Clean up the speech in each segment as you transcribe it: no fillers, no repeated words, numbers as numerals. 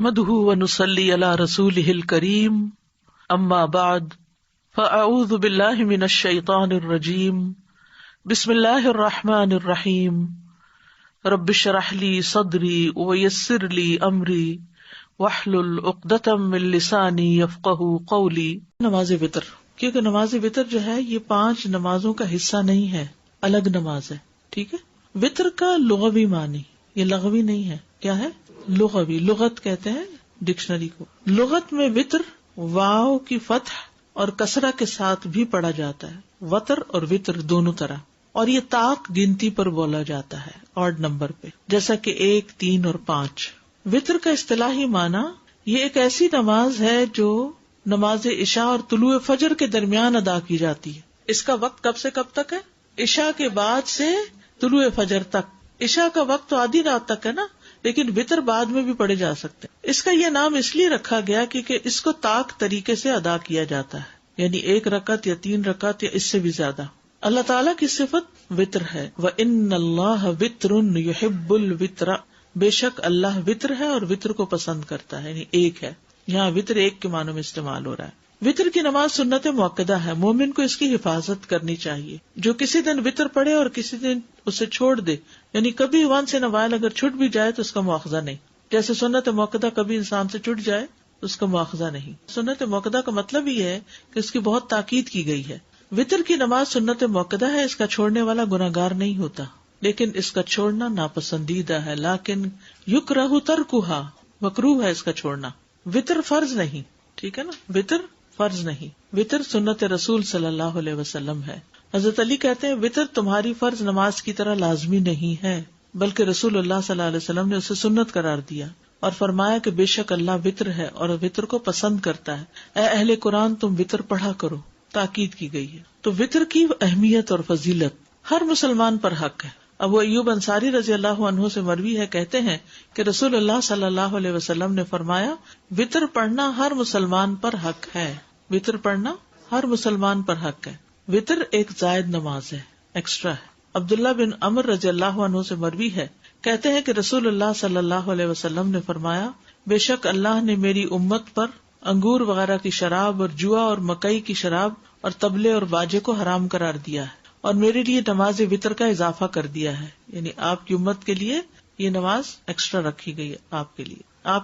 نحمده ونصلي على رسوله الكريم اما بعد فاعوذ بالله من الشيطان الرجيم بسم الله الرحمن الرحيم رب اشرح لي صدري ويسر لي امري واحلل عقدة من لساني يفقهوا قولي۔ نماز وتر، کیونکہ نماز وتر جو ہے یہ 5 نمازوں کا حصہ نہیں ہے، الگ نماز ہے، ٹھیک ہے۔ وتر کا لغوی معنی، یہ لغوی نہیں ہے، کیا ہے؟ لغوی، لغت کہتے ہیں ڈکشنری کو۔ لغت میں وتر واو کی فتح اور کسرہ کے ساتھ بھی پڑھا جاتا ہے، وتر اور وتر دونوں طرح، اور یہ طاق گنتی پر بولا جاتا ہے، آڈ نمبر پہ، جیسا کہ 1، 3 اور 5۔ وتر کا اصطلاحی معنی یہ ایک ایسی نماز ہے جو نماز عشاء اور طلوع فجر کے درمیان ادا کی جاتی ہے۔ اس کا وقت کب سے کب تک ہے؟ عشاء کے بعد سے طلوع فجر تک۔ عشاء کا وقت تو آدھی رات تک ہے نا، لیکن وتر بعد میں بھی پڑھے جا سکتے ہیں۔ اس کا یہ نام اس لیے رکھا گیا کیونکہ اس کو طاق طریقے سے ادا کیا جاتا ہے، یعنی 1 رکعت یا 3 رکعت یا اس سے بھی زیادہ۔ اللہ تعالیٰ کی صفت وتر ہے، وَإِنَّ اللَّهَ وِتْرٌ يُحِبُّ الْوِتْرَ، بے شک اللہ وتر ہے اور وتر کو پسند کرتا ہے، یعنی ایک ہے۔ یہاں وتر ایک کے معنوں میں استعمال ہو رہا ہے۔ وتر کی نماز سنت مؤکدہ ہے، مومن کو اس کی حفاظت کرنی چاہیے۔ جو کسی دن وتر پڑھے اور کسی دن اسے چھوڑ دے، یعنی کبھی ونس ان اے وائل اگر چھٹ بھی جائے تو اس کا مواخذہ نہیں، جیسے سنت مؤکدہ کبھی انسان سے چھٹ جائے تو اس کا مواخذہ نہیں۔ سنت مؤکدہ کا مطلب یہ ہے کہ اس کی بہت تاکید کی گئی ہے۔ وتر کی نماز سنت مؤکدہ ہے، اس کا چھوڑنے والا گناہگار نہیں ہوتا، لیکن اس کا چھوڑنا ناپسندیدہ ہے، لیکن یکرہ ترکھا، مکروہ ہے اس کا چھوڑنا۔ وتر فرض نہیں، ٹھیک ہے نا، وتر فرض نہیں، وتر سنت رسول صلی اللہ علیہ وسلم ہے۔ حضرت علی کہتے ہیں وتر تمہاری فرض نماز کی طرح لازمی نہیں ہے، بلکہ رسول اللہ صلی اللہ علیہ وسلم نے اسے سنت قرار دیا اور فرمایا کہ بے شک اللہ وتر ہے اور وتر کو پسند کرتا ہے۔ اے اہل قرآن تم وتر پڑھا کرو، تاکید کی گئی ہے۔ تو وتر کی اہمیت اور فضیلت ہر مسلمان پر حق ہے۔ ابو ایوب انصاری رضی اللہ عنہ سے مروی ہے، کہتے ہیں کہ رسول اللہ صلی اللہ علیہ وسلم نے فرمایا وتر پڑھنا ہر مسلمان پر حق ہے، وتر پڑھنا ہر مسلمان پر حق ہے۔ وتر ایک زائد نماز ہے، ایکسٹرا ہے۔ عبداللہ بن عمر رضی اللہ عنہ سے مروی ہے، کہتے ہیں کہ رسول اللہ صلی اللہ علیہ وسلم نے فرمایا بے شک اللہ نے میری امت پر انگور وغیرہ کی شراب اور جوا اور مکئی کی شراب اور طبلے اور باجے کو حرام قرار دیا ہے، اور میرے لیے نماز وتر کا اضافہ کر دیا ہے، یعنی آپ کی امت کے لیے یہ نماز ایکسٹرا رکھی گئی ہے، آپ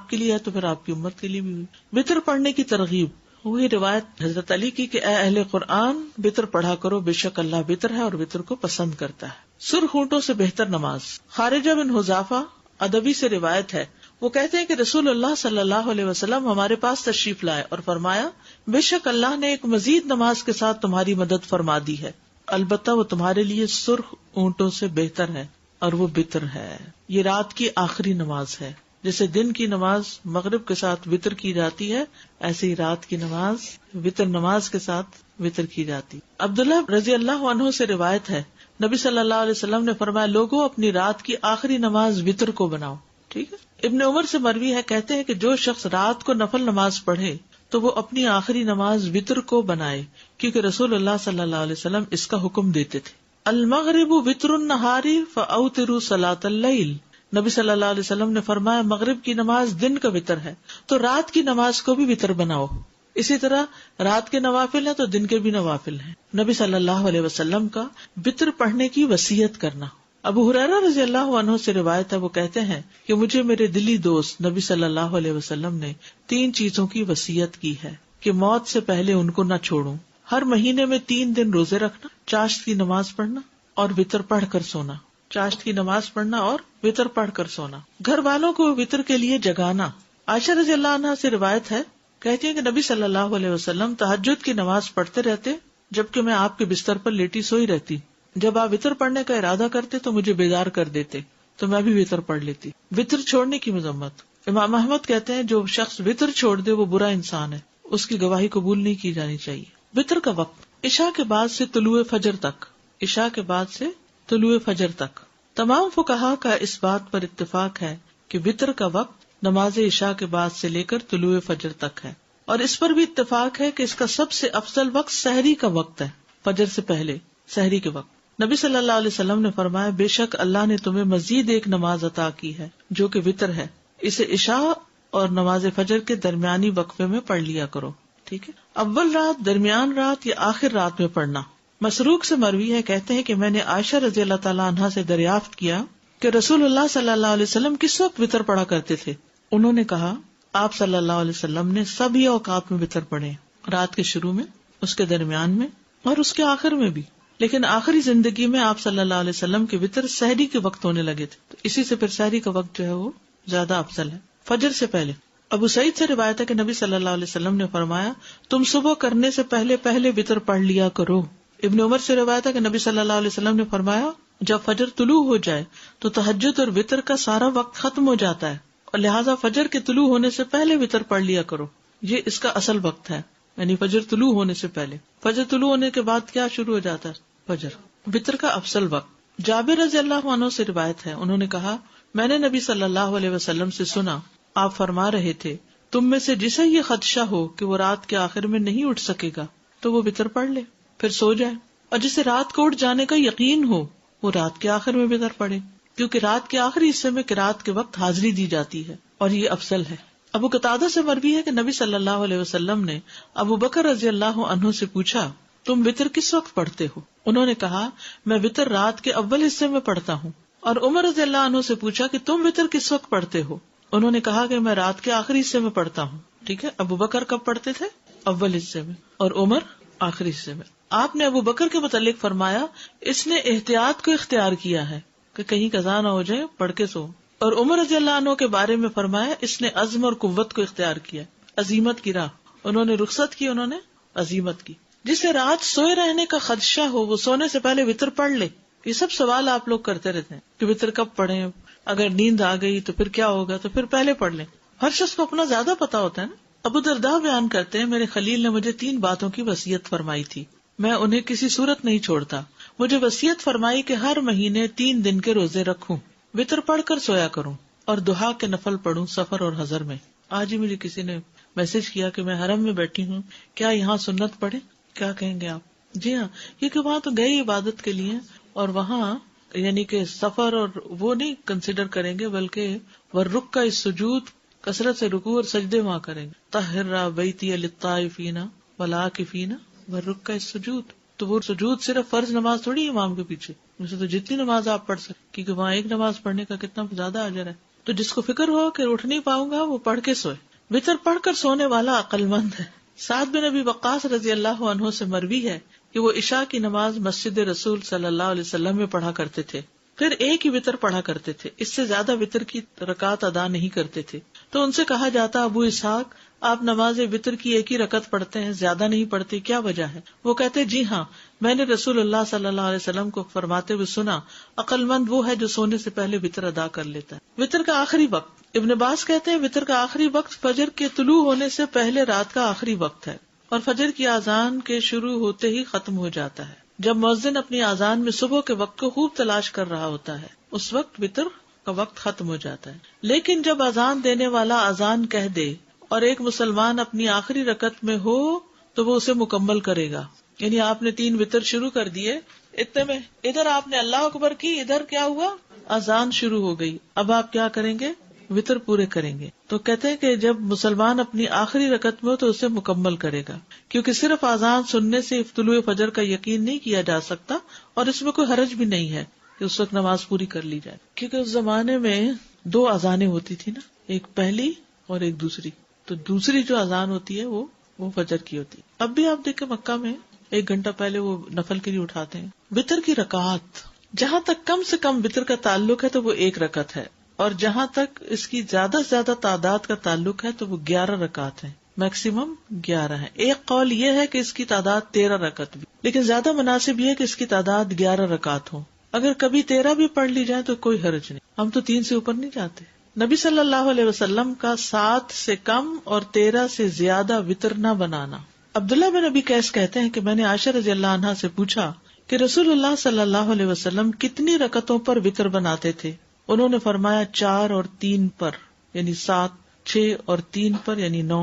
کے لیے ہے تو پھر آپ کی امت کے لیے بھی ہوئی۔ وتر پڑھنے کی ترغیب، وہی روایت حضرت علی کی کہ اے اہل قرآن وتر پڑھا کرو، بے شک اللہ وتر ہے اور وتر کو پسند کرتا ہے۔ سرخ اونٹوں سے بہتر نماز، خارجہ بن حذافہ ادبی سے روایت ہے، وہ کہتے ہیں کہ رسول اللہ صلی اللہ علیہ وسلم ہمارے پاس تشریف لائے اور فرمایا بے شک اللہ نے ایک مزید نماز کے ساتھ تمہاری مدد فرما دی ہے، البتہ وہ تمہارے لیے سرخ اونٹوں سے بہتر ہے اور وہ وتر ہے۔ یہ رات کی آخری نماز ہے، جیسے دن کی نماز مغرب کے ساتھ وتر کی جاتی ہے، ایسے ہی رات کی نماز وتر نماز کے ساتھ وتر کی جاتی۔ عبداللہ رضی اللہ عنہ سے روایت ہے، نبی صلی اللہ علیہ وسلم نے فرمایا لوگوں اپنی رات کی آخری نماز وتر کو بناؤ، ٹھیک ہے۔ ابن عمر سے مروی ہے، کہتے ہیں کہ جو شخص رات کو نفل نماز پڑھے تو وہ اپنی آخری نماز وتر کو بنائے، کیونکہ رسول اللہ صلی اللہ علیہ وسلم اس کا حکم دیتے تھے۔ المغرب وتر النہار فاوتروا صلاۃ اللیل، نبی صلی اللہ علیہ وسلم نے فرمایا مغرب کی نماز دن کا وتر ہے تو رات کی نماز کو بھی وتر بناؤ۔ اسی طرح رات کے نوافل ہیں تو دن کے بھی نوافل ہیں۔ نبی صلی اللہ علیہ وسلم کا وتر پڑھنے کی وصیت کرنا، ابو ہریرہ رضی اللہ عنہ سے روایت ہے، وہ کہتے ہیں کہ مجھے میرے دلی دوست نبی صلی اللہ علیہ وسلم نے 3 چیزوں کی وصیت کی ہے کہ موت سے پہلے ان کو نہ چھوڑوں۔ ہر مہینے میں 3 دن روزے رکھنا، چاشت کی نماز پڑھنا اور وتر پڑھ کر سونا، چاشت کی نماز پڑھنا اور وتر پڑھ کر سونا۔ گھر والوں کو وتر کے لیے جگانا، عائشہ رضی اللہ عنہا سے روایت ہے، کہتی ہیں کہ نبی صلی اللہ علیہ وسلم تہجد کی نماز پڑھتے رہتے جبکہ میں آپ کے بستر پر لیٹی سوئی رہتی۔ جب آپ وتر پڑھنے کا ارادہ کرتے تو مجھے بیدار کر دیتے تو میں بھی وتر پڑھ لیتی۔ وتر چھوڑنے کی مذمت، امام احمد کہتے ہیں جو شخص وتر چھوڑ دے وہ برا انسان ہے، اس کی گواہی قبول نہیں کی جانی چاہیے۔ وتر کا وقت عشاء کے بعد سے طلوع فجر تک، عشاء کے بعد سے طلوع فجر تک۔ تمام فقہا کا اس بات پر اتفاق ہے کہ وتر کا وقت نماز عشاء کے بعد سے لے کر طلوع فجر تک ہے، اور اس پر بھی اتفاق ہے کہ اس کا سب سے افضل وقت سحری کا وقت ہے، فجر سے پہلے سحری کے وقت۔ نبی صلی اللہ علیہ وسلم نے فرمایا بے شک اللہ نے تمہیں مزید ایک نماز عطا کی ہے جو کہ وتر ہے، اسے عشاء اور نماز فجر کے درمیانی وقفے میں پڑھ لیا کرو. ٹھیک ہے. اول رات، درمیان رات یا آخر رات میں پڑھنا. مسروق سے مروی ہے، کہتے ہیں کہ میں نے عائشہ رضی اللہ تعالیٰ عنہا سے دریافت کیا کہ رسول اللہ صلی اللہ علیہ وسلم کس وقت وتر پڑھا کرتے تھے. انہوں نے کہا آپ صلی اللہ علیہ وسلم نے سبھی اوقات میں وتر پڑھے، رات کے شروع میں، اس کے درمیان میں اور اس کے آخر میں بھی. لیکن آخری زندگی میں آپ صلی اللہ علیہ وسلم کے وتر سحری کے وقت ہونے لگے تھے، تو اسی سے پھر سحری کا وقت جو ہے وہ زیادہ افضل ہے فجر سے پہلے. ابو سعید سے روایت ہے کہ نبی صلی اللہ علیہ وسلم نے فرمایا تم صبح کرنے سے پہلے پہلے وتر پڑھ لیا کرو. ابن عمر سے روایت ہے کہ نبی صلی اللہ علیہ وسلم نے فرمایا جب فجر طلوع ہو جائے تو تہجد اور وتر کا سارا وقت ختم ہو جاتا ہے، اور لہٰذا فجر کے طلوع ہونے سے پہلے وتر پڑھ لیا کرو. یہ اس کا اصل وقت ہے، یعنی فجر طلوع ہونے سے پہلے. فجر طلوع ہونے کے بعد کیا شروع ہو جاتا ہے؟ فجر. وتر کا افضل وقت. جابر رضی اللہ عنہ سے روایت ہے، انہوں نے کہا میں نے نبی صلی اللہ علیہ وسلم سے سنا، آپ فرما رہے تھے تم میں سے جسے یہ خدشہ ہو کہ وہ رات کے آخر میں نہیں اٹھ سکے گا تو وہ وتر پڑھ لے پھر سو جائے، اور جسے رات کو اٹھ جانے کا یقین ہو وہ رات کے آخر میں وتر پڑھے، کیونکہ رات کے آخری حصے میں قرات کے وقت حاضری دی جاتی ہے اور یہ افضل ہے. ابو قتادہ سے مروی ہے کہ نبی صلی اللہ علیہ وسلم نے ابو بکر رضی اللہ عنہ سے پوچھا تم وتر کس وقت پڑھتے ہو؟ انہوں نے کہا میں وتر رات کے اول حصے میں پڑھتا ہوں. اور عمر رضی اللہ عنہ سے پوچھا کہ تم وتر کس وقت پڑھتے ہو؟ انہوں نے کہا کہ میں رات کے آخری حصے میں پڑھتا ہوں. ٹھیک ہے. ابو بکر کب پڑھتے تھے؟ اول حصے میں، اور عمر آخری حصے میں. آپ نے ابو بکر کے متعلق فرمایا اس نے احتیاط کو اختیار کیا ہے کہ کہیں قضا نہ ہو جائے، پڑھ کے سو. اور عمر رضی اللہ عنہ کے بارے میں فرمایا اس نے عزم اور قوت کو اختیار کیا، عزیمت کی راہ. انہوں نے رخصت کی، انہوں نے عزیمت کی. جسے رات سوئے رہنے کا خدشہ ہو وہ سونے سے پہلے وتر پڑھ لے. یہ سب سوال آپ لوگ کرتے رہتے ہیں کہ وتر کب پڑھیں، اگر نیند آ گئی تو پھر کیا ہوگا، تو پھر پہلے پڑھ لیں. ہر شخص کو اپنا زیادہ پتا ہوتا ہے نا. ابو درداء بیان کرتے ہیں میرے خلیل نے مجھے 3 باتوں کی وصیت فرمائی تھی، میں انہیں کسی صورت نہیں چھوڑتا. مجھے وصیت فرمائی کہ ہر مہینے 3 دن کے روزے رکھوں، وتر پڑھ کر سویا کروں اور دہا کے نفل پڑھوں سفر اور حضر میں. آج ہی مجھے کسی نے میسج کیا کہ میں حرم میں بیٹھی ہوں، کیا یہاں سنت پڑھے؟ کیا کہیں گے آپ؟ جی ہاں، کیونکہ وہاں تو گئے عبادت کے لیے، اور وہاں یعنی کہ سفر اور وہ نہیں کنسیڈر کریں گے، بلکہ والرکع السجود، کثرت سے رکوع اور سجدے وہاں کریں گے. طہر بیتی للطائفین والعاکفین والرکع السجود. تو وہ سجود صرف فرض نماز تھوڑی امام کے پیچھے، ویسے تو جتنی نماز آپ پڑھ سکتے، کیونکہ وہاں ایک نماز پڑھنے کا کتنا زیادہ اجر ہے. تو جس کو فکر ہو کہ اٹھ نہیں پاؤں گا وہ پڑھ کے سوئے. وتر پڑھ کر سونے والا عقل مند ہے. سعد بن ابی وقاص رضی اللہ عنہ سے مروی ہے کہ وہ عشاء کی نماز مسجد رسول صلی اللہ علیہ وسلم میں پڑھا کرتے تھے، پھر ایک ہی وتر پڑھا کرتے تھے، اس سے زیادہ وتر کی رکعت ادا نہیں کرتے تھے. تو ان سے کہا جاتا ابو اسحاق آپ نماز وتر کی ایک ہی رکعت پڑھتے ہیں، زیادہ نہیں پڑھتے، کیا وجہ ہے؟ وہ کہتے جی ہاں، میں نے رسول اللہ صلی اللہ علیہ وسلم کو فرماتے ہوئے سنا عقل مند وہ ہے جو سونے سے پہلے وتر ادا کر لیتا ہے. وتر کا آخری وقت، ابن عباس کہتے ہیں وتر کا آخری وقت فجر کے طلوع ہونے سے پہلے رات کا آخری وقت ہے، اور فجر کی اذان کے شروع ہوتے ہی ختم ہو جاتا ہے. جب مؤذن اپنی اذان میں صبح کے وقت کو خوب تلاش کر رہا ہوتا ہے اس وقت وتر کا وقت ختم ہو جاتا ہے. لیکن جب اذان دینے والا اذان کہہ دے اور ایک مسلمان اپنی آخری رکعت میں ہو تو وہ اسے مکمل کرے گا. یعنی آپ نے 3 وتر شروع کر دیے، اتنے میں ادھر آپ نے اللہ اکبر کی، ادھر کیا ہوا، اذان شروع ہو گئی. اب آپ کیا کریں گے؟ وتر پورے کریں گے. تو کہتے ہیں کہ جب مسلمان اپنی آخری رکعت میں ہو تو اسے مکمل کرے گا، کیونکہ صرف اذان سننے سے طلوع فجر کا یقین نہیں کیا جا سکتا، اور اس میں کوئی حرج بھی نہیں ہے کہ اس وقت نماز پوری کر لی جائے. کیونکہ اس زمانے میں 2 اذانیں ہوتی تھی نا، ایک پہلی اور ایک دوسری. تو دوسری جو اذان ہوتی ہے وہ فجر کی ہوتی ہے. اب بھی آپ دیکھیں مکہ میں 1 گھنٹہ پہلے وہ نفل کے لیے اٹھاتے ہیں. وتر کی رکعت جہاں تک کم سے کم وتر کا تعلق ہے تو وہ 1 رکعت ہے، اور جہاں تک اس کی زیادہ سے زیادہ تعداد کا تعلق ہے تو وہ 11 رکعت ہے، میکسیمم 11 ہے. ایک قول یہ ہے کہ اس کی تعداد 13 رکعت بھی، لیکن زیادہ مناسب یہ ہے کہ اس کی تعداد 11 رکعت ہو. اگر کبھی 13 بھی پڑھ لی جائے تو کوئی حرج نہیں، ہم تو 3 سے اوپر نہیں جاتے. نبی صلی اللہ علیہ وسلم کا 7 سے کم اور 13 سے زیادہ وتر نہ بنانا. عبداللہ بن ابی قیس کہتے ہیں کہ میں نے عائشہ رضی اللہ عنہا سے پوچھا کہ رسول اللہ صلی اللہ علیہ وسلم کتنی رکعتوں پر وتر بناتے تھے؟ انہوں نے فرمایا 4 اور 3 پر یعنی 7، 6 اور 3 پر یعنی 9،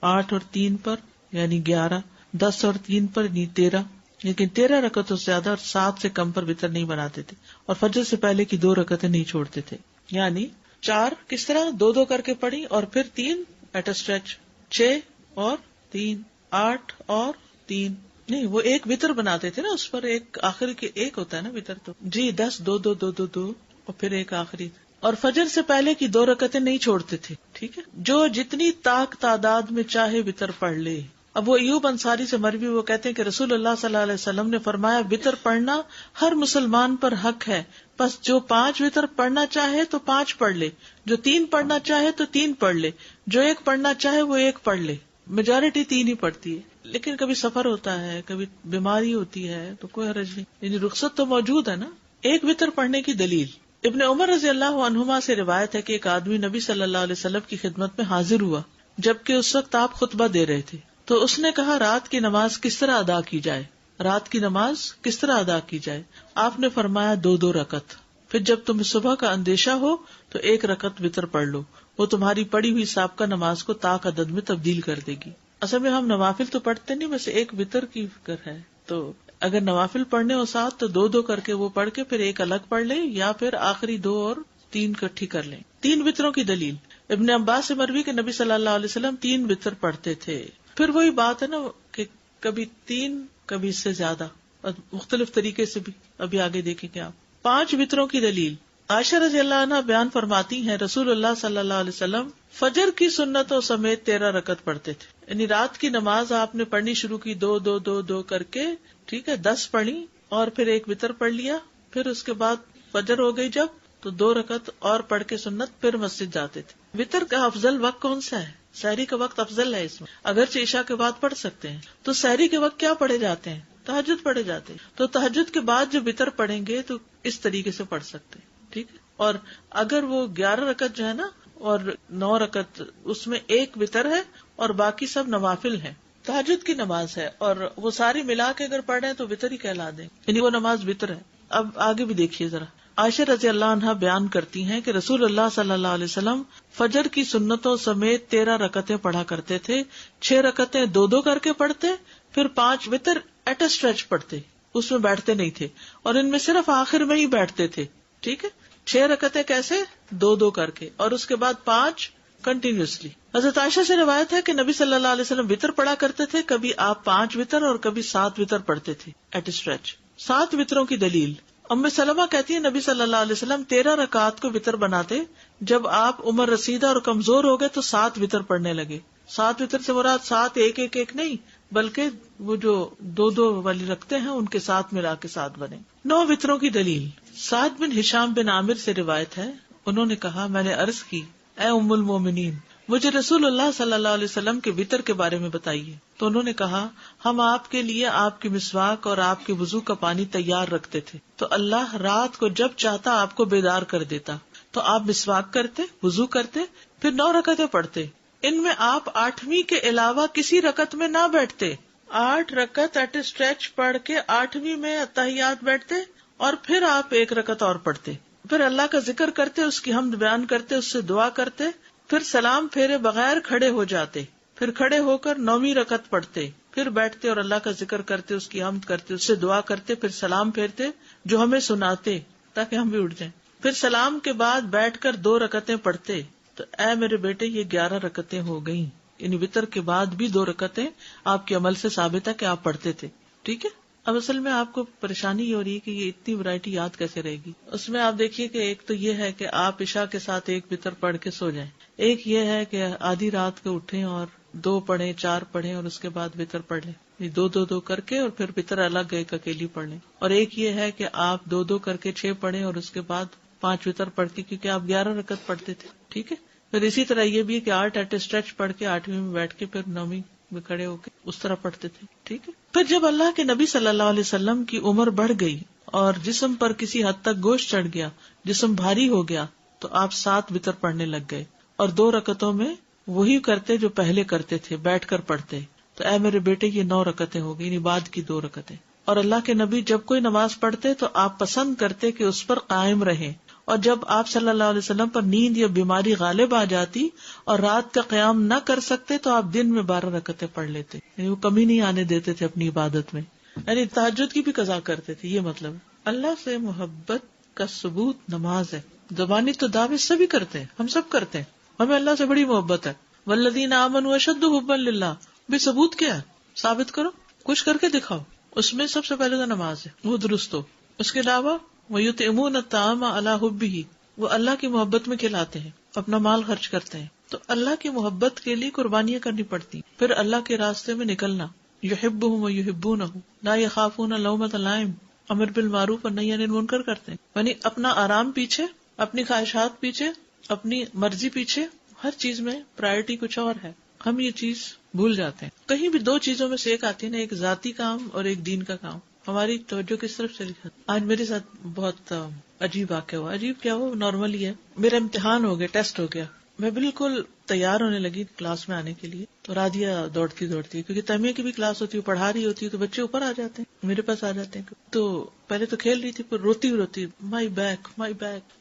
8 اور 3 پر یعنی 11، 10 اور 3 پر یعنی 13. لیکن 13 رکعتوں سے زیادہ اور 7 سے کم پر وتر نہیں بناتے تھے، اور فجر سے پہلے کی 2 رکعتیں نہیں چھوڑتے تھے. یعنی 4 کس طرح 2 کر کے پڑھی اور پھر 3 ایٹ اے اسٹریچ، 6 اور 3، 8 اور 3، نہیں وہ ایک وتر بناتے تھے نا، اس پر ایک آخری کے ایک ہوتا ہے نا وتر، تو جی 10 2 2 2 2 2 اور پھر ایک آخری، اور فجر سے پہلے کی 2 رکعتیں نہیں چھوڑتے تھے. ٹھیک ہے، جو جتنی تعداد میں چاہے وتر پڑھ لے. اب وہ ایوب انصاری سے مروی، وہ کہتے ہیں کہ رسول اللہ صلی اللہ علیہ وسلم نے فرمایا وتر پڑھنا ہر مسلمان پر حق ہے، بس جو 5 وتر پڑھنا چاہے تو 5 پڑھ لے، جو 3 پڑھنا چاہے تو 3 پڑھ لے، جو 1 پڑھنا چاہے وہ 1 پڑھ لے. میجورٹی 3 ہی پڑھتی ہے، لیکن کبھی سفر ہوتا ہے، کبھی بیماری ہوتی ہے تو کوئی حرج نہیں، یعنی رخصت تو موجود ہے نا. 1 وتر پڑھنے کی دلیل ابن عمر رضی اللہ عنہما سے روایت ہے کہ ایک آدمی نبی صلی اللہ علیہ وسلم کی خدمت میں حاضر ہوا جبکہ اس وقت آپ خطبہ دے رہے تھے، تو اس نے کہا رات کی نماز کس طرح ادا کی جائے، رات کی نماز کس طرح ادا کی جائے. آپ نے فرمایا 2 رکعت، پھر جب تمہیں صبح کا اندیشہ ہو تو 1 رکعت وتر پڑھ لو، وہ تمہاری پڑھی ہوئی سابقہ نماز کو طاق عدد میں تبدیل کر دے گی. اصل میں ہم نوافل تو پڑھتے نہیں، بس 1 وتر کی فکر ہے، تو اگر نوافل پڑھنے ہو ساتھ تو 2 کر کے وہ پڑھ کے پھر 1 الگ پڑھ لیں، یا پھر آخری 2 اور 3 اکٹھی کر لیں. 3 وتروں کی دلیل ابن عباس سے مروی کہ نبی صلی اللہ علیہ وسلم 3 وتر پڑھتے تھے. پھر وہی بات ہے نا کہ کبھی 3 کبھی اس سے زیادہ، اور مختلف طریقے سے بھی ابھی آگے دیکھیں گے آپ. 5 وتروں کی دلیل عائشہ رضی اللہ عنہا بیان فرماتی ہیں رسول اللہ صلی اللہ علیہ وسلم فجر کی سنتوں سمیت 13 رکعت پڑھتے تھے، یعنی رات کی نماز آپ نے پڑھنی شروع کی 2 2 2 2 کر کے، ٹھیک ہے، 10 پڑھی اور پھر 1 وتر پڑھ لیا، پھر اس کے بعد فجر ہو گئی جب تو 2 رکعت اور پڑھ کے سنت پھر مسجد جاتے تھے. وتر کا افضل وقت کون سا ہے؟ سحری کا وقت افضل ہے اس میں، اگرچہ عشاء کے بعد پڑھ سکتے ہیں. تو سحری کے وقت کیا پڑھے جاتے ہیں؟ تہجد پڑھے جاتے ہیں. تو تہجد کے بعد جو وتر پڑھیں گے تو اس طریقے سے پڑھ سکتے ہیں، ٹھیک ہے. اور اگر وہ 11 رکعت جو ہے نا اور 9 رکعت، اس میں 1 وتر ہے اور باقی سب نوافل ہیں، تہجد کی نماز ہے، اور وہ ساری ملا کے اگر پڑھ رہے ہیں تو وتر ہی کہلا دیں، یعنی وہ نماز وتر ہے. اب آگے بھی دیکھیے ذرا، عائشہ رضی اللہ عنہا بیان کرتی ہیں کہ رسول اللہ صلی اللہ علیہ وسلم فجر کی سنتوں سمیت 13 رکعتیں پڑھا کرتے تھے. 6 رکعتیں 2 2 کر کے پڑھتے، پھر 5 وتر ایٹ اے اسٹریچ پڑھتے، اس میں بیٹھتے نہیں تھے، اور ان میں صرف آخر میں ہی بیٹھتے تھے. ٹھیک ہے، 6 رکعتیں کیسے 2 2 کر کے، اور اس کے بعد 5 کنٹینیوسلی. حضرت عائشہ سے روایت ہے کہ نبی صلی اللہ علیہ وسلم وتر پڑھا کرتے تھے، کبھی آپ 5 وتر اور کبھی 7 وتر پڑھتے تھے ایٹ اے اسٹریچ. 7 وتروں کی دلیل ام سلمہ کہتی ہے نبی صلی اللہ علیہ وسلم 13 رکعات کو وتر بناتے، جب آپ عمر رسیدہ اور کمزور ہو گئے تو 7 وتر پڑھنے لگے. 7 وتر سے مراد 7 1 1 1 نہیں، بلکہ وہ جو 2 2 والی رکھتے ہیں ان کے ساتھ ملا کے 7 بنے. 9 وتروں کی دلیل سعد بن ہشام بن عامر سے روایت ہے، انہوں نے کہا میں نے عرض کی اے ام المومنین مجھے رسول اللہ صلی اللہ علیہ وسلم کے وتر کے بارے میں بتائیے. تو انہوں نے کہا ہم آپ کے لیے آپ کی مسواک اور آپ کے وضو کا پانی تیار رکھتے تھے، تو اللہ رات کو جب چاہتا آپ کو بیدار کر دیتا، تو آپ مسواک کرتے، وضو کرتے، پھر 9 رکعتیں پڑھتے. ان میں آپ 8ویں کے علاوہ کسی رکعت میں نہ بیٹھتے. 8 رکعت ایٹ اے اسٹریچ پڑھ کے 8ویں میں اتحیات بیٹھتے، اور پھر آپ 1 رکعت اور پڑھتے، پھر اللہ کا ذکر کرتے، اس کی حمد بیان کرتے، اس سے دعا کرتے، پھر سلام پھیرے بغیر کھڑے ہو جاتے، پھر کھڑے ہو کر 9ویں رکعت پڑھتے، پھر بیٹھتے اور اللہ کا ذکر کرتے، اس کی حمد کرتے، اس سے دعا کرتے، پھر سلام پھیرتے جو ہمیں سناتے تاکہ ہم بھی اٹھ جائیں، پھر سلام کے بعد بیٹھ کر 2 رکعتیں پڑھتے. تو اے میرے بیٹے یہ 11 رکعتیں ہو گئیں. یعنی وتر کے بعد بھی 2 رکعتیں آپ کے عمل سے ثابت ہے کہ آپ پڑھتے تھے. ٹھیک ہے. اب اصل میں آپ کو پریشانی یہ ہو رہی ہے کہ یہ اتنی ورائٹی یاد کیسے رہے گی. اس میں آپ دیکھیے کہ ایک تو یہ ہے کہ آپ عشاء کے ساتھ 1 وتر پڑھ کے سو جائیں، ایک یہ ہے کہ آدھی رات کو اٹھیں اور 2 پڑھیں 4 پڑھیں اور اس کے بعد وتر پڑھ لیں، 2 2 2 کر کے اور پھر وتر الگ ایک اکیلی پڑھ لیں، اور ایک یہ ہے کہ آپ 2 2 کر کے 6 پڑھیں اور اس کے بعد 5 وتر پڑھ کے، کیونکہ آپ 11 رکعت پڑھتے تھے. ٹھیک ہے. پھر اسی طرح یہ بھی کہ 8 ایٹ اے اسٹریچ پڑھ کے 8ویں میں بیٹھ کے پھر 9ویں میں کھڑے ہو کے اس طرح پڑھتے تھے. ٹھیک ہے. پھر جب اللہ کے نبی صلی اللہ علیہ وسلم کی عمر بڑھ گئی اور جسم پر کسی حد تک گوشت چڑھ گیا، جسم بھاری ہو گیا، تو آپ 7 وتر پڑھنے لگ گئے اور 2 رکعتوں میں وہی کرتے جو پہلے کرتے تھے، بیٹھ کر پڑھتے. تو اے میرے بیٹے یہ 9 رکعتیں ہو گئی، یعنی بعد کی 2 رکعتیں. اور اللہ کے نبی جب کوئی نماز پڑھتے تو آپ پسند کرتے کہ اس پر قائم رہیں، اور جب آپ صلی اللہ علیہ وسلم پر نیند یا بیماری غالب آ جاتی اور رات کا قیام نہ کر سکتے تو آپ دن میں 12 رکعتیں پڑھ لیتے، یعنی وہ کمی نہیں آنے دیتے تھے اپنی عبادت میں، یعنی تہجد کی بھی قضا کرتے تھے. یہ مطلب اللہ سے محبت کا ثبوت نماز ہے. زبانی تو دعوے سبھی کرتے ہیں، ہم سب کرتے ہیں، ہمیں اللہ سے بڑی محبت ہے. والذین آمنوا اشد حبا للہ، بھی ثبوت کیا ہے؟ ثابت کرو، کچھ کر کے دکھاؤ. اس میں سب سے پہلے تو نماز ہے، وہ درست ہو. اس کے علاوہ وَيُطْعِمُونَ الطَّعَامَ عَلَىٰ حُبِّهِ، وہ اللہ کی محبت میں کھلاتے ہیں، اپنا مال خرچ کرتے ہیں. تو اللہ کی محبت کے لیے قربانیاں کرنی پڑتی. پھر اللہ کے راستے میں نکلنا، یحبہم ویحبونہ، لا یخافون لومۃ لائم، امر بالمعروف اور نہی عن المنکر کرتے ہیں. یعنی اپنا آرام پیچھے، اپنی خواہشات پیچھے، اپنی مرضی پیچھے، ہر چیز میں پرائرٹی کچھ اور ہے. ہم یہ چیز بھول جاتے ہیں. کہیں بھی دو چیزوں میں سے ایک آتی ہے نا، ایک ذاتی کام اور ایک دین کا کام. ہماری توجہ کس طرف چلی جاتی. آج میرے ساتھ بہت عجیب واقعہ ہوا. عجیب کیا ہوا، نارمل ہی ہے. میرا امتحان ہو گیا، ٹیسٹ ہو گیا. میں بالکل تیار ہونے لگی کلاس میں آنے کے لیے، تو رادیہ دوڑتی کیونکہ تیمیہ کی بھی کلاس ہوتی ہے، پڑھا رہی ہوتی ہے، تو بچے اوپر آ جاتے ہیں، میرے پاس آ جاتے ہیں. تو پہلے تو کھیل رہی تھی، پھر روتی مائی بیک،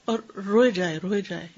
اور روئے جائے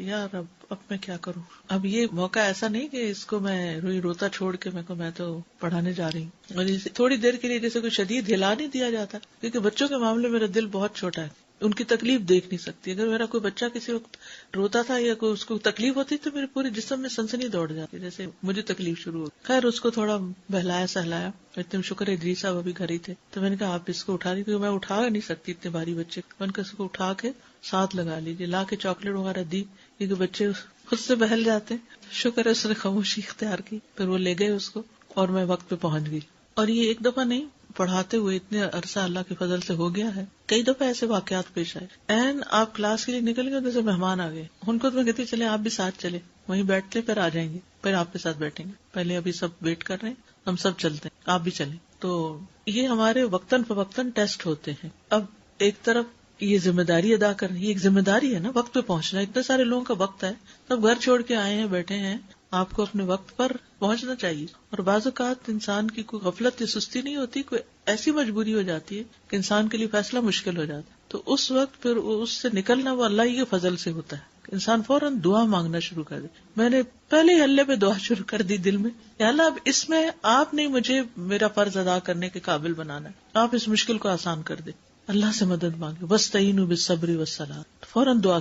یار اب میں کیا کروں. اب یہ موقع ایسا نہیں کہ اس کو میں روتا چھوڑ کے میں تو پڑھانے جا رہی ہوں. اور تھوڑی دیر کے لیے جیسے کوئی شدید ہلا نہیں دیا جاتا، کیونکہ بچوں کے معاملے میں میرا دل بہت چھوٹا ہے، ان کی تکلیف دیکھ نہیں سکتی. اگر میرا کوئی بچہ کسی وقت روتا تھا یا کوئی اس کو تکلیف ہوتی تو میرے پورے جسم میں سنسنی دوڑ جاتی، جیسے مجھے تکلیف شروع ہو. خیر اس کو تھوڑا بہلایا سہلایا. اتنے شکر ہے ادریس صاحب ابھی گھر ہی تھے، تو میں نے کہا آپ اس کو اٹھا کیونکہ میں اٹھا نہیں سکتی اتنے بھاری بچے. میں نے کہا اس کو اٹھا کے ساتھ لگا لیجیے، لا کے چاکلیٹ وغیرہ دی، کیونکہ بچے خود سے بہل جاتے. شکر ہے اس نے خاموشی اختیار کی. پھر وہ لے گئے اس کو اور میں وقت پہ پہنچ گئی. اور یہ ایک دفعہ نہیں، پڑھاتے ہوئے اتنے عرصہ اللہ کے فضل سے ہو گیا ہے، کئی دفعہ ایسے واقعات پیش آئے. آپ کلاس کے لیے نکل گئے، جیسے مہمان آ گئے، ان کو تو میں کہتی چلے آپ بھی ساتھ چلے، وہیں بیٹھتے پھر آ جائیں گے، پھر آپ کے ساتھ بیٹھیں گے. پہلے ابھی سب ویٹ کر رہے ہیں، ہم سب چلتے ہیں، آپ بھی چلیں. تو یہ ہمارے وقتاً فوقتاً ٹیسٹ ہوتے ہیں. اب ایک طرف یہ ذمہ داری ادا کرنی، یہ ایک ذمہ داری ہے نا، وقت پہ پہنچنا. اتنے سارے لوگوں کا وقت ہے، سب گھر چھوڑ کے آئے ہیں، بیٹھے ہیں، آپ کو اپنے وقت پر پہنچنا چاہیے. اور بعض اوقات انسان کی کوئی غفلت یا سستی نہیں ہوتی، کوئی ایسی مجبوری ہو جاتی ہے کہ انسان کے لیے فیصلہ مشکل ہو جاتا ہے. تو اس وقت پھر اس سے نکلنا وہ اللہ ہی کے فضل سے ہوتا ہے. انسان فوراً دعا مانگنا شروع کر دے. میں نے پہلے ہی اللہ پہ دعا شروع کر دی دل میں، یا اللہ اب اس میں آپ نے مجھے میرا فرض ادا کرنے کے قابل بنانا ہے، آپ اس مشکل کو آسان کر دے. اللہ سے مدد مانگے، وَاسْتَعِینُوا بِالصَّبْرِ وَالصَّلَاةِ، فوراً دعا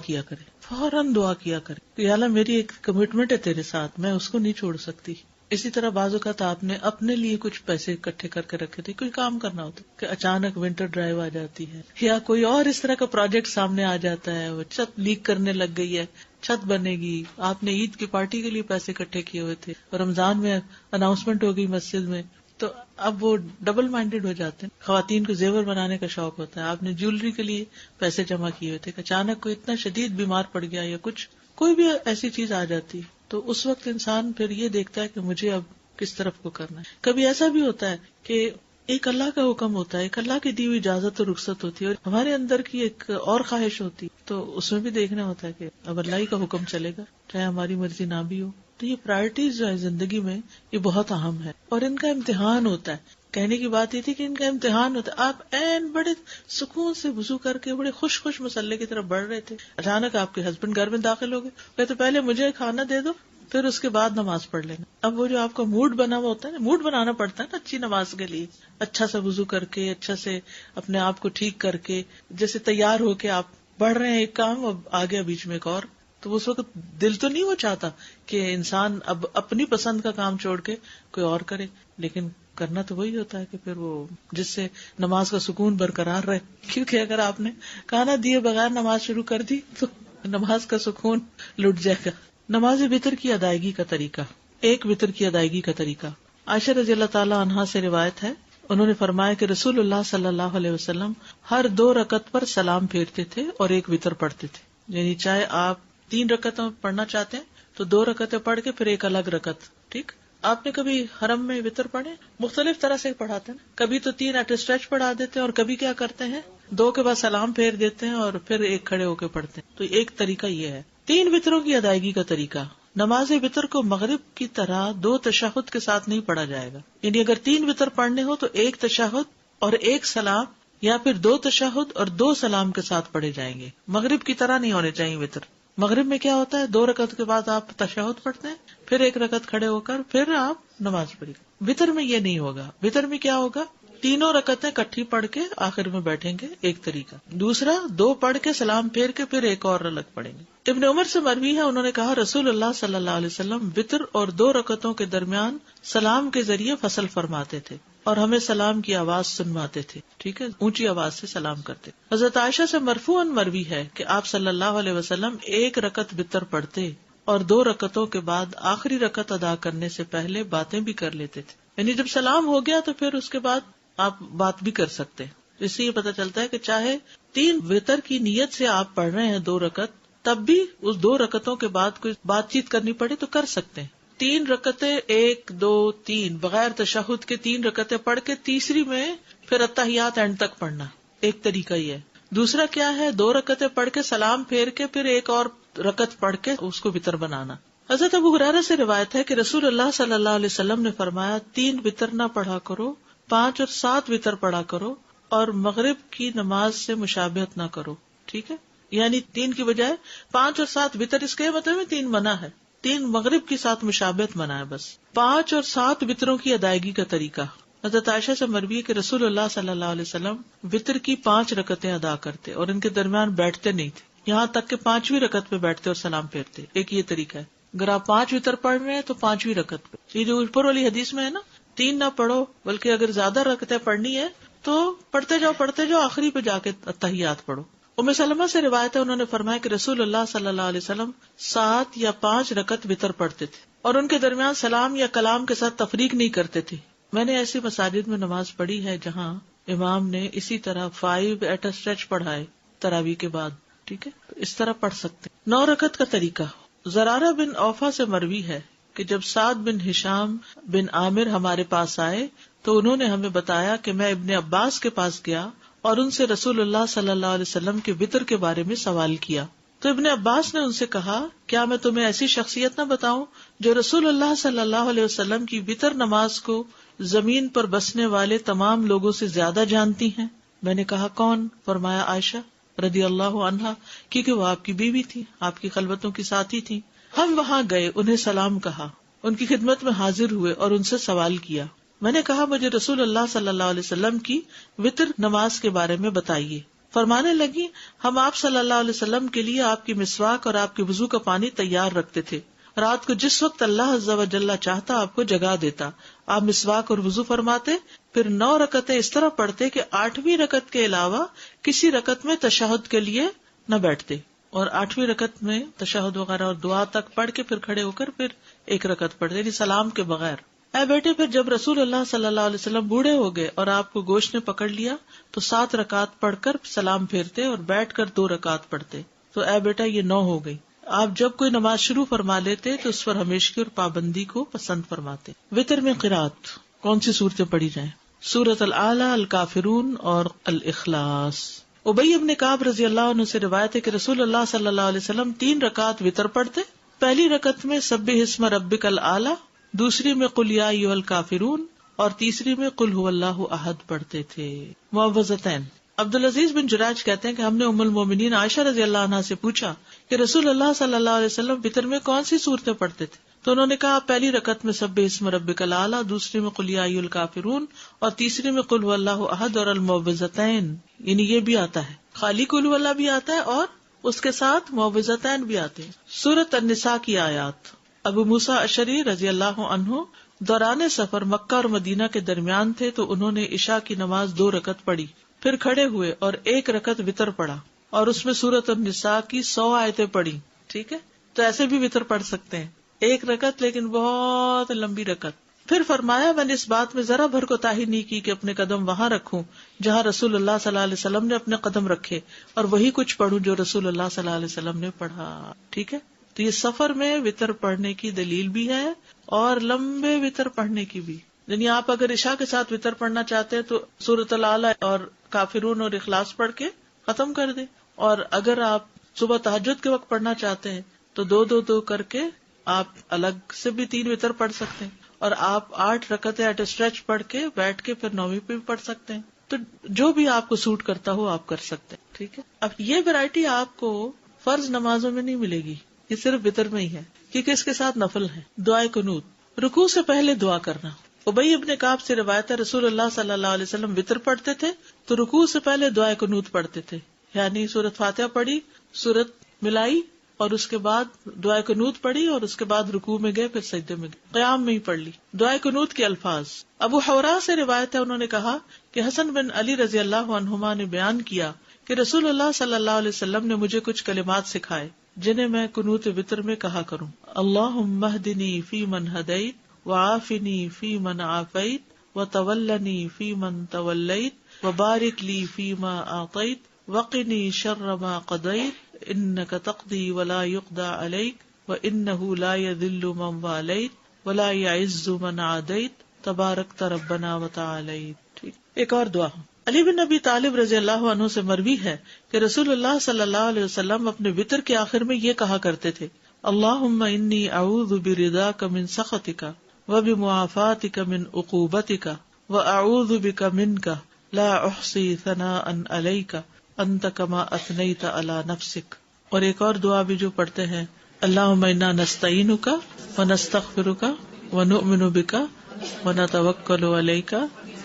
کیا کرے کہ یا اللہ میری ایک کمٹمنٹ ہے تیرے ساتھ، میں اس کو نہیں چھوڑ سکتی. اسی طرح بعض اوقات آپ نے اپنے لیے کچھ پیسے اکٹھے کر کے رکھے تھے، کوئی کام کرنا ہوتا کہ اچانک ونٹر ڈرائیو آ جاتی ہے، یا کوئی اور اس طرح کا پروجیکٹ سامنے آ جاتا ہے، وہ چھت لیک کرنے لگ گئی ہے، چھت بنے گی، آپ نے عید کی پارٹی کے لیے پیسے اکٹھے کیے ہوئے تھے، اور رمضان میں اناؤنسمنٹ ہو گئی مسجد میں، تو اب وہ ڈبل مائنڈیڈ ہو جاتے ہیں. خواتین کو زیور بنانے کا شوق ہوتا ہے، آپ نے جیولری کے لیے پیسے جمع کیے ہوئے تھے، اچانک کوئی اتنا شدید بیمار پڑ گیا یا کچھ کوئی بھی ایسی چیز آ جاتی ہے، تو اس وقت انسان پھر یہ دیکھتا ہے کہ مجھے اب کس طرف کو کرنا ہے. کبھی ایسا بھی ہوتا ہے کہ ایک اللہ کا حکم ہوتا ہے، ایک اللہ کی دی ہوئی اجازت اور رخصت ہوتی ہے، اور ہمارے اندر کی ایک اور خواہش ہوتی، تو اس میں بھی دیکھنا ہوتا ہے کہ اب اللہ ہی کا حکم چلے گا چاہے ہماری مرضی نہ بھی ہو. تو یہ پرائرٹیز جو ہے زندگی میں یہ بہت اہم ہے، اور ان کا امتحان ہوتا ہے. کہنے کی بات یہ تھی کہ ان کا امتحان ہوتا ہے. آپ بڑے سکون سے وضو کر کے بڑے خوش مسلح کی طرف بڑھ رہے تھے، اچانک آپ کے ہسبینڈ گھر میں داخل ہو گئے، کہتے پہلے مجھے کھانا دے دو پھر اس کے بعد نماز پڑھ لینا. اب وہ جو آپ کا موڈ بنا ہوا ہوتا ہے نا، موڈ بنانا پڑتا ہے نا اچھی نماز کے لیے، اچھا سا وضو کر کے، اچھا سے اپنے آپ کو ٹھیک کر کے، جیسے تیار ہو کے آپ بڑھ رہے ہیں ایک کام، اب آ گیا بیچ میں ایک اور، تو اس وقت دل تو نہیں وہ چاہتا کہ انسان اب اپنی پسند کا کام چھوڑ کے کوئی اور کرے، لیکن کرنا تو وہی ہوتا ہے کہ پھر وہ جس سے نماز کا سکون برقرار رہے. کیونکہ اگر آپ نے کھانا دیے بغیر نماز شروع کر دی تو نماز کا سکون لٹ جائے گا. نماز وتر کی ادائیگی کا طریقہ. ایک وتر کی ادائیگی کا طریقہ. عائشہ رضی اللہ تعالی عنہا سے روایت ہے، انہوں نے فرمایا کہ رسول اللہ صلی اللہ علیہ وسلم ہر 2 رکعت پر سلام پھیرتے تھے اور ایک وتر پڑھتے تھے. یعنی چاہے آپ 3 رکعتیں پڑھنا چاہتے ہیں تو 2 رکعتیں پڑھ کے پھر ایک الگ رکعت. ٹھیک، آپ نے کبھی حرم میں وتر پڑھے؟ مختلف طرح سے پڑھاتے ہیں، کبھی تو 3 ایٹ اسٹریچ پڑھا دیتے ہیں، اور کبھی کیا کرتے ہیں 2 کے بعد سلام پھیر دیتے ہیں اور پھر ایک کھڑے ہو کے پڑھتے ہیں. تو ایک طریقہ یہ ہے. 3 وتروں کی ادائیگی کا طریقہ. نماز وتر کو مغرب کی طرح 2 تشہد کے ساتھ نہیں پڑھا جائے گا. یعنی اگر 3 وتر پڑھنے ہو تو 1 تشہد اور 1 سلام، یا پھر 2 تشہد اور 2 سلام کے ساتھ پڑھے جائیں گے. مغرب کی طرح نہیں ہونے چاہیے وتر. مغرب میں کیا ہوتا ہے 2 رکعت کے بعد آپ تشہد پڑھتے ہیں، پھر 1 رکعت کھڑے ہو کر پھر آپ نماز پڑھی. وتر میں یہ نہیں ہوگا. وتر میں کیا ہوگا تینوں رکعتیں کٹھی پڑھ کے آخر میں بیٹھیں گے، ایک طریقہ. دوسرا 2 پڑھ کے سلام پھیر کے پھر ایک اور الگ پڑھیں گے. ابن عمر سے مروی ہے، انہوں نے کہا رسول اللہ صلی اللہ علیہ وسلم وتر اور 2 رکعتوں کے درمیان سلام کے ذریعے فصل فرماتے تھے اور ہمیں سلام کی آواز سنواتے تھے. ٹھیک ہے، اونچی آواز سے سلام کرتے. حضرت عائشہ سے مرفوعاً مروی ہے کہ آپ صلی اللہ علیہ وسلم 1 رکعت وتر پڑھتے اور 2 رکعتوں کے بعد آخری رکعت ادا کرنے سے پہلے باتیں بھی کر لیتے تھے. یعنی جب سلام ہو گیا تو پھر اس کے بعد آپ بات بھی کر سکتے ہیں. اس سے یہ پتہ چلتا ہے کہ چاہے 3 وتر کی نیت سے آپ پڑھ رہے ہیں 2 رکعت، تب بھی اس 2 رکعتوں کے بعد کوئی بات چیت کرنی پڑے تو کر سکتے ہیں. 3 رکعتیں 1 2 3 بغیر تشہد کے 3 رکعتیں پڑھ کے تیسری میں پھر اتحیات اینڈ تک پڑھنا، ایک طریقہ یہ ہے. دوسرا کیا ہے، 2 رکعتیں پڑھ کے سلام پھیر کے پھر ایک اور رکعت پڑھ کے اس کو وتر بنانا. حضرت ابو ہریرہ سے روایت ہے کہ رسول اللہ صلی اللہ علیہ وسلم نے فرمایا 3 وتر نہ پڑھا کرو، 5 اور 7 وتر پڑھا کرو اور مغرب کی نماز سے مشابہت نہ کرو. ٹھیک ہے، یعنی 3 کی بجائے 5 اور 7 وتر، اس کے مطلب میں 3 منع ہے، 3 مغرب کے ساتھ مشابہت منع ہے. بس 5 اور 7 وتروں کی ادائیگی کا طریقہ. حضرت عائشہ سے مروی ہے کہ رسول اللہ صلی اللہ علیہ وسلم وتر کی 5 رکعتیں ادا کرتے اور ان کے درمیان بیٹھتے نہیں تھے، یہاں تک کہ 5ویں رکعت پہ بیٹھتے اور سلام پھیرتے. ایک یہ طریقہ ہے، اگر آپ 5 وتر پڑھ رہے ہیں تو 5ویں رکعت پہ. یہ جو اوپر والی حدیث میں ہے نا 3 نہ پڑھو، بلکہ اگر زیادہ رکعتیں پڑھنی ہے تو پڑھتے جاؤ آخری پہ جا کے تحیات پڑھو. ام سلمہ سے روایت ہے، انہوں نے فرمایا کہ رسول اللہ صلی اللہ علیہ وسلم 7 یا 5 رکعت وتر پڑھتے تھے اور ان کے درمیان سلام یا کلام کے ساتھ تفریق نہیں کرتے تھے. میں نے ایسی مساجد میں نماز پڑھی ہے جہاں امام نے اسی طرح 5 ایٹ اے اسٹریچ پڑھائے تراویح کے بعد. ٹھیک ہے، اس طرح پڑھ سکتے. 9 رکعت کا طریقہ. زرارہ بن اوفا سے مروی ہے کہ جب سعد بن ہشام بن عامر ہمارے پاس آئے تو انہوں نے ہمیں بتایا کہ میں ابن عباس کے پاس گیا اور ان سے رسول اللہ صلی اللہ علیہ وسلم کے وتر کے بارے میں سوال کیا. تو ابن عباس نے ان سے کہا کیا میں تمہیں ایسی شخصیت نہ بتاؤں جو رسول اللہ صلی اللہ علیہ وسلم کی وتر نماز کو زمین پر بسنے والے تمام لوگوں سے زیادہ جانتی ہیں؟ میں نے کہا کون؟ فرمایا عائشہ رضی اللہ عنہا، کیونکہ وہ آپ کی بیوی تھی، آپ کی خلوتوں کی ساتھی تھی. ہم وہاں گئے، انہیں سلام کہا، ان کی خدمت میں حاضر ہوئے اور ان سے سوال کیا. میں نے کہا مجھے رسول اللہ صلی اللہ علیہ وسلم کی وتر نماز کے بارے میں بتائیے. فرمانے لگی ہم آپ صلی اللہ علیہ وسلم کے لیے آپ کی مسواک اور آپ کے وضو کا پانی تیار رکھتے تھے. رات کو جس وقت اللہ عز و جل چاہتا آپ کو جگا دیتا، آپ مسواک اور وضو فرماتے، پھر 9 رکعتیں اس طرح پڑھتے کہ 8ویں رکعت کے علاوہ کسی رکعت میں تشہد کے لیے نہ بیٹھتے، اور 8ویں رکعت میں تشہد وغیرہ اور دعا تک پڑھ کے پھر کھڑے ہو کر پھر ایک رکعت پڑھتے، یعنی سلام کے بغیر. اے بیٹے، پھر جب رسول اللہ صلی اللہ علیہ وسلم بوڑھے ہو گئے اور آپ کو گوشت نے پکڑ لیا تو 7 رکعت پڑھ کر سلام پھیرتے اور بیٹھ کر 2 رکعت پڑھتے. تو اے بیٹا یہ 9 ہو گئی. آپ جب کوئی نماز شروع فرما لیتے تو اس پر ہمیشگی اور پابندی کو پسند فرماتے. وتر میں قرات کون سی صورتیں پڑھی جائیں؟ سورۃ الاعلی، الکافرون اور الاخلاص. ابی بن کعب رضی اللہ عنہ سے روایت ہے کہ رسول اللہ صلی اللہ علیہ وسلم 3 رکعت وتر پڑھتے. پہلی رکعت میں سبح اسم ربک الاعلی، دوسری میں قل یا ایھا الکافرون اور تیسری میں قل ھو اللہ احد پڑھتے تھے. معوذتین. عبدالعزیز بن جراج کہتے ہیں کہ ہم نے ام المومنین عائشہ رضی اللہ عنہا سے پوچھا کہ رسول اللہ صلی اللہ علیہ وسلم وتر میں کون سی صورتیں پڑھتے تھے؟ تو انہوں نے کہا پہلی رکعت میں سبح اسم ربک الاعلی، دوسری میں قل یا ایھا الکافرون اور تیسری میں قل ھو اللہ احد اور المعوذتین. یعنی یہ بھی آتا ہے، خالی قل ھو اللہ بھی آتا ہے اور اس کے ساتھ معوذتین بھی آتے ہیں. سورۃ النساء کی آیات. ابو موسیٰ اشعری رضی اللہ عنہ دوران سفر مکہ اور مدینہ کے درمیان تھے تو انہوں نے عشاء کی نماز 2 رکعت پڑھی، پھر کھڑے ہوئے اور 1 رکعت وتر پڑھا اور اس میں سورۃ النساء کی 100 آیتیں پڑھی. ٹھیک ہے، تو ایسے بھی وتر پڑھ سکتے ہیں، 1 رکعت لیکن بہت لمبی رکعت. پھر فرمایا میں نے اس بات میں ذرا بھر کوتاہی نہیں کی کہ اپنے قدم وہاں رکھوں جہاں رسول اللہ صلی اللہ علیہ وسلم نے اپنے قدم رکھے اور وہی کچھ پڑھوں جو رسول اللہ صلی اللہ علیہ وسلم نے پڑھا. ٹھیک ہے، تو یہ سفر میں وتر پڑھنے کی دلیل بھی ہے اور لمبے وتر پڑھنے کی بھی. یعنی آپ اگر عشاء کے ساتھ وتر پڑھنا چاہتے ہیں تو سورۃ الاعلی اور کافرون اور اخلاص پڑھ کے ختم کر دیں، اور اگر آپ صبح تہجد کے وقت پڑھنا چاہتے ہیں تو 2 کر کے آپ الگ سے بھی 3 وتر پڑھ سکتے ہیں، اور آپ 8 رکعتیں ایٹ اسٹریچ پڑھ کے بیٹھ کے پھر 9ویں پہ بھی پڑھ سکتے ہیں. تو جو بھی آپ کو سوٹ کرتا ہو آپ کر سکتے ہیں. ٹھیک ہے، اب یہ ویرائٹی آپ کو فرض نمازوں میں نہیں ملے گی، یہ صرف وتر میں ہی ہے کیونکہ اس کے ساتھ نفل ہے. دعائے قنوت. رکوع سے پہلے دعا کرنا، ابی ابن کعب سے روایت ہے رسول اللہ صلی اللہ علیہ وسلم وتر پڑھتے تھے تو رکوع سے پہلے دعائے قنوت پڑھتے تھے، یعنی سورۃ فاتحہ پڑھی، سورت ملائی اور اس کے بعد دعائے قنوت پڑھی اور اس کے بعد رکوع میں گئے، پھر سجدے میں گئے، قیام میں ہی پڑھ لی دعائے قنوت کے الفاظ۔ ابو حورا سے روایت ہے، انہوں نے کہا کہ حسن بن علی رضی اللہ عنہما نے بیان کیا کہ رسول اللہ صلی اللہ علیہ وسلم نے مجھے کچھ کلمات سکھائے جنہیں میں قنوت وتر میں کہا کروں: اللہم اہدنی فیمن ہدیت وعافنی فیمن عافیت وتولنی فیمن تولیت وبارک لی فیما اعطیت وقنی شر ما قضیت انک تقضی ولا یقضی علیک وانہ لا یذل من والیت ولا یعز من عادیت تبارکت ربنا وتعالیت۔ ایک اور دعا علی بن ابی طالب رضی اللہ عنہ سے مروی ہے کہ رسول اللہ صلی اللہ علیہ وسلم اپنے وتر کے آخر میں یہ کہا کرتے تھے: اللہم انی اعوذ برضاک من سخطک وبمعافاتک من عقوبتک واعوذ بک منک لا احصی ثناء علیک انت کما اثنیت علی نفسک۔ اور ایک اور دعا بھی جو پڑھتے ہیں: اللہم انا نستعینک ونستغفرک ونؤمن بک ونتوکل علیک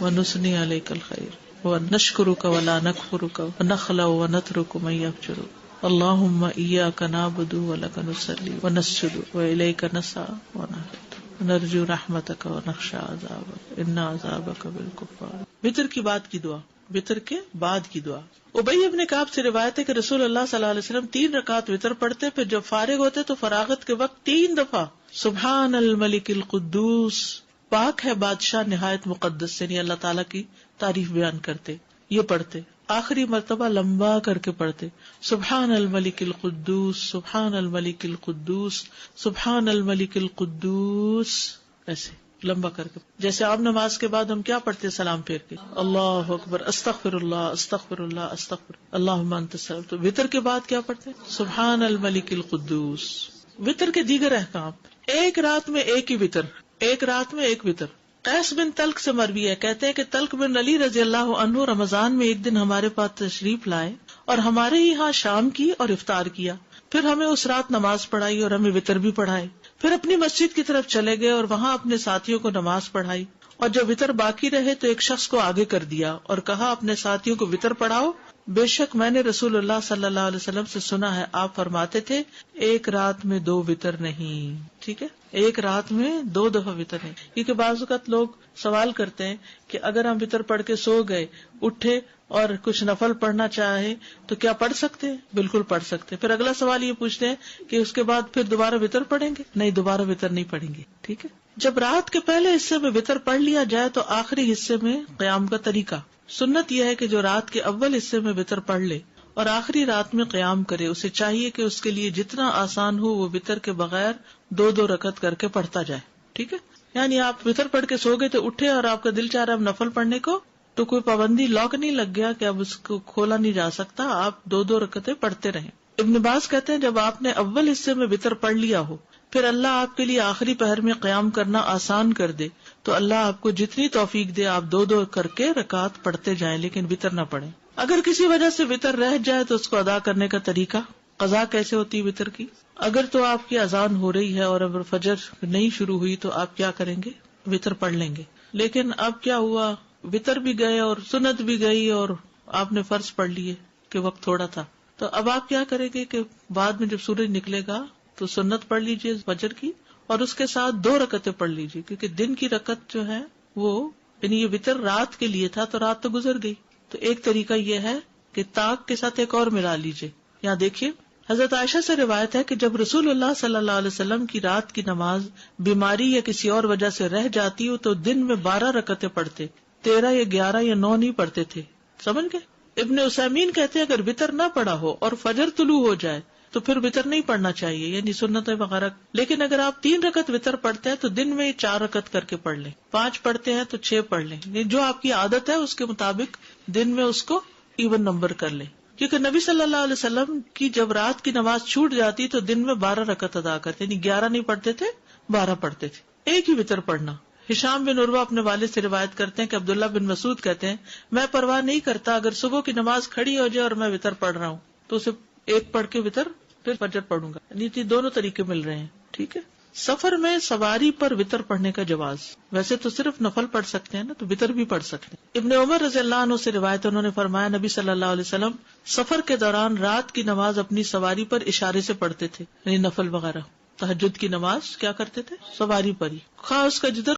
ونثنی علیک الخیر ونشکرک ولا نکفرک ونخلع ونترک من یفجرک اللہم ایاک نعبد ولک نصلی ونسجد والیک نسعی ونرجو رحمتک ونخشی عذابک ان عذابک بالکفار۔ وتر کی بعد کی دعا، وتر کے بعد کی دعا۔ ابی ابن کعب سے روایت ہے کہ رسول اللہ صلی اللہ علیہ وسلم 3 رکعت وتر پڑھتے، پھر جب فارغ ہوتے تو فراغت کے وقت 3 دفعہ سبحان الملک القدوس، پاک ہے بادشاہ نہایت مقدس، یعنی اللہ تعالیٰ کی تعریف بیان کرتے، یہ پڑھتے، آخری مرتبہ لمبا کر کے پڑھتے، سبحان الملک القدوس سبحان الملک القدوس سبحان الملک القدوس، ایسے لمبا کر کے، جیسے عام نماز کے بعد ہم کیا پڑھتے سلام پھیر کے، اللہ اکبر استغفر اللہ استغفر اللہ استغفر اللہم انت السلام۔ تو وتر کے بعد کیا پڑھتے سبحان الملک القدوس۔ وتر کے دیگر احکام: ایک رات میں ایک ہی وتر، ایک رات میں ایک وتر۔ قیس بن تلق سے مروی ہے، کہتے ہیں کہ تلق بن علی رضی اللہ عنہ رمضان میں ایک دن ہمارے پاس تشریف لائے اور ہمارے یہاں شام کی اور افطار کیا، پھر ہمیں اس رات نماز پڑھائی اور ہمیں وتر بھی پڑھائے، پھر اپنی مسجد کی طرف چلے گئے اور وہاں اپنے ساتھیوں کو نماز پڑھائی، اور جب وتر باقی رہے تو ایک شخص کو آگے کر دیا اور کہا اپنے ساتھیوں کو وتر پڑھاؤ، بے شک میں نے رسول اللہ صلی اللہ علیہ وسلم سے سنا ہے آپ فرماتے تھے ایک رات میں 2 وتر نہیں، ٹھیک ہے، ایک رات میں 2 دفعہ وتر نہیں، کیونکہ بعض اوقات لوگ سوال کرتے ہیں کہ اگر ہم وتر پڑھ کے سو گئے، اٹھے اور کچھ نفل پڑھنا چاہے تو کیا پڑھ سکتے ہیں؟ بالکل پڑھ سکتے۔ پھر اگلا سوال یہ پوچھتے ہیں کہ اس کے بعد پھر دوبارہ وتر پڑھیں گے؟ نہیں، دوبارہ وتر نہیں پڑھیں گے، ٹھیک ہے۔ جب رات کے پہلے حصے میں وتر پڑھ لیا جائے تو آخری حصے میں قیام کا طریقہ، سنت یہ ہے کہ جو رات کے اول حصے میں وتر پڑھ لے اور آخری رات میں قیام کرے، اسے چاہیے کہ اس کے لیے جتنا آسان ہو وہ وتر کے بغیر 2 رکعت کر کے پڑھتا جائے، ٹھیک ہے۔ یعنی آپ وتر پڑھ کے سو گئے تو اٹھے اور آپ کا دل چاہ رہا اب نفل پڑھنے کو، تو کوئی پابندی لاک نہیں لگ گیا کہ اب اس کو کھولا نہیں جا سکتا، آپ 2 رکعتیں پڑھتے رہیں۔ ابن باز کہتے ہیں جب آپ نے اول حصے میں وتر پڑھ لیا ہو، پھر اللہ آپ کے لیے آخری پہر میں قیام کرنا آسان کر دے تو اللہ آپ کو جتنی توفیق دے آپ 2 کر کے رکعت پڑھتے جائیں، لیکن وتر نہ پڑھیں۔ اگر کسی وجہ سے وتر رہ جائے تو اس کو ادا کرنے کا طریقہ، قضا کیسے ہوتی ہے وتر کی؟ اگر تو آپ کی اذان ہو رہی ہے اور اگر فجر نہیں شروع ہوئی تو آپ کیا کریں گے؟ وتر پڑھ لیں گے۔ لیکن اب کیا ہوا، وتر بھی گئے اور سنت بھی گئی اور آپ نے فرض پڑھ لیے کہ وقت تھوڑا تھا، تو اب آپ کیا کریں گے کہ بعد میں جب سورج نکلے گا تو سنت پڑھ لیجئے فجر کی اور اس کے ساتھ 2 رکعتیں پڑھ لیجئے، کیونکہ دن کی رکعت جو ہے وہ، یعنی یہ وتر رات کے لیے تھا تو رات تو گزر گئی، تو ایک طریقہ یہ ہے کہ تاک کے ساتھ ایک اور ملا لیجئے۔ یہاں دیکھیے حضرت عائشہ سے روایت ہے کہ جب رسول اللہ صلی اللہ علیہ وسلم کی رات کی نماز بیماری یا کسی اور وجہ سے رہ جاتی ہو تو دن میں 12 رکعتیں پڑھتے، 13 یا 11 یا 9 نہیں پڑھتے تھے، سمجھ گئے؟ ابن عثیمین کہتے ہیں اگر وتر نہ پڑھا ہو اور فجر طلوع ہو جائے تو پھر وتر نہیں پڑھنا چاہیے، یعنی سنتیں وغیرہ، لیکن اگر آپ 3 رکعت وتر پڑھتے ہیں تو دن میں 4 رکعت کر کے پڑھ لیں، 5 پڑھتے ہیں تو 6 پڑھ لیں، یعنی جو آپ کی عادت ہے اس کے مطابق دن میں اس کو ایون نمبر کر لیں، کیونکہ نبی صلی اللہ علیہ وسلم کی جب رات کی نماز چھوٹ جاتی تو دن میں 12 رکعت ادا کرتے، یعنی 11 نہیں پڑھتے تھے، 12 پڑھتے تھے، ایک ہی وتر پڑھنا۔ ہشام بن عروہ اپنے والد سے روایت کرتے ہیں کہ عبداللہ بن مسعود کہتے ہیں میں پرواہ نہیں کرتا اگر صبح کی نماز کھڑی ہو جائے اور میں وتر پڑھ رہا ہوں تو اسے ایک پڑھ کے وتر پھر فجر پڑھوں گا، یعنی دونوں طریقے مل رہے ہیں، ٹھیک ہے۔ سفر میں سواری پر وتر پڑھنے کا جواز، ویسے تو صرف نفل پڑھ سکتے ہیں نا، تو وتر بھی پڑھ سکتے ہیں۔ ابن عمر رضی اللہ عنہ سے روایت، انہوں نے فرمایا نبی صلی اللہ علیہ وسلم سفر کے دوران رات کی نماز اپنی سواری پر اشارے سے پڑھتے تھے، یعنی نفل وغیرہ۔ تہجد کی نماز کیا کرتے تھے؟ سواری پر ہی، خواہ اس کا جدھر